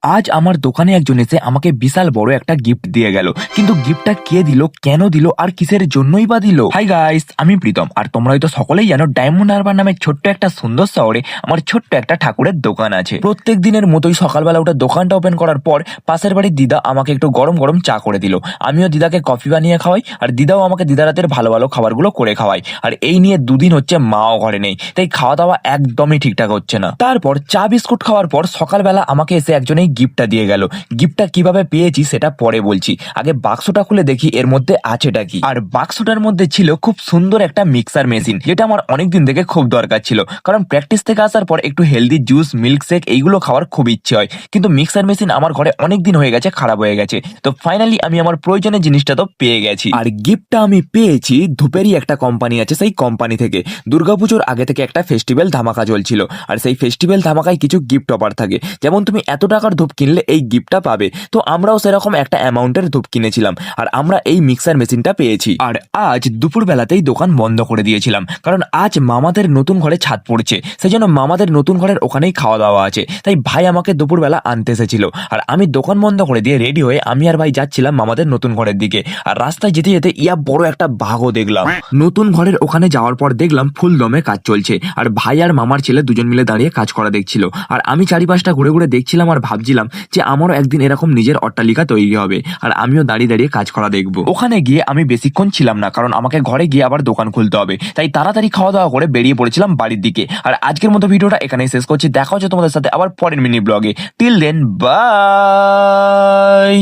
আজ আমার দোকানে একজন এসে আমাকে বিশাল বড় একটা গিফট দিয়ে গেল, কিন্তু গিফটটা কে দিল, কেন দিল, আর কিসের জন্যই বা দিল। হাই গাইস, আমি প্রীতম, আর তোমরা হয়তো সকলেই জানো ডায়মন্ড হারবার নামে ছোট্ট একটা সুন্দর শহরে আমার ছোট্ট একটা ঠাকুরের দোকান আছে। প্রত্যেক দিনের মতোই সকালবেলা উঠে দোকানটা ওপেন করার পর পাশের বাড়ির দিদা আমাকে একটু গরম গরম চা করে দিল। আমিও দিদাকে কফি বানিয়ে খাওয়াই, আর দিদাও আমাকে দিদা রাতের ভালো ভালো খাবারগুলো করে খাওয়াই। আর এই নিয়ে দুদিন হচ্ছে মাও ঘরে নেই, তাই খাওয়া দাওয়া একদমই ঠিকঠাক হচ্ছে না। তারপর চা বিস্কুট খাওয়ার পর সকালবেলা আমাকে এসে একজন এই গিফটটা দিয়ে গেল। গিফটটা কিভাবে পেয়েছি সেটা পরে বলছি, আগে বাক্সটা খুলে দেখি এর মধ্যে আছেটা কি। আর বাক্সটার মধ্যে ছিল খুব সুন্দর একটা মিক্সার মেশিন, যেটা আমার অনেকদিন থেকে খুব দরকার ছিল, কারণ প্র্যাকটিস থেকে আসার পর একটু হেলদি জুস, মিল্ক শেক এইগুলো খাওয়ার খুব ইচ্ছে হয়, কিন্তু মিক্সার মেশিন আমার ঘরে অনেকদিন হয়ে গেছে, খারাপ হয়ে গেছে। তো ফাইনালি আমি আমার প্রয়োজনীয় জিনিসটা তো পেয়ে গেছি। আর গিফটটা আমি পেয়েছি ধূপেরই একটা কোম্পানি আছে, সেই কোম্পানি থেকে। দুর্গাপুজোর আগে থেকে একটা ফেস্টিভ্যাল ধামাকা চলছিল, আর সেই ফেস্টিভ্যাল ধামাকায় কিছু গিফট অফার থাকে, যেমন তুমি এত টাকার ধূপ কিনলে এই গিফটটা পাবে। তো আমরাও সেরকম একটা অ্যামাউন্টের ধূপ কিনেছিলাম, আর আমরা এই মিক্সার মেশিনটা পেয়েছি। আর আজ দুপুর বেলাতেই দোকান বন্ধ করে দিয়েছিলাম, কারণ আজ মামাদের নতুন ঘরে ছাদ পড়ছে, সেই জন্য মামাদের নতুন ঘরের ওখানেই খাওয়া দাওয়া আছে। তাই ভাই আমাকে দুপুরবেলা আনতে এসেছিল, আর আমি দোকান বন্ধ করে দিয়ে রেডি হয়ে আমি আর ভাই যাচ্ছিলাম মামাদের নতুন ঘরের দিকে। আর রাস্তায় যেতে যেতে ইয়া বড় একটা বাঘও দেখলাম। নতুন ঘরের ওখানে যাওয়ার পর দেখলাম ফুল দমে কাজ চলছে, আর ভাই আর মামার ছেলে দুজন মিলে দাঁড়িয়ে কাজ করা দেখছিল। আর আমি চারিপাশটা ঘুরে ঘুরে দেখছিলাম আর ভাবছিলাম যে আমারও একদিন এরকম নিজের অট্টালিকা তৈরি হবে, আর আমিও দাঁড়িয়ে দাঁড়িয়ে কাজ করা দেখবো। ওখানে গিয়ে আমি বেশিক্ষণ ছিলাম না, কারণ আমাকে ঘরে গিয়ে আবার দোকান খুলতে হবে, তাই তাড়াতাড়ি খাওয়া দাওয়া করে বেরিয়ে পড়েছিলাম বাড়ির দিকে। আর আজকের মতো ভিডিওটা এখানেই শেষ করছি, দেখা হচ্ছে তোমাদের সাথে আবার পরের মিনি ব্লগে। Till then, by.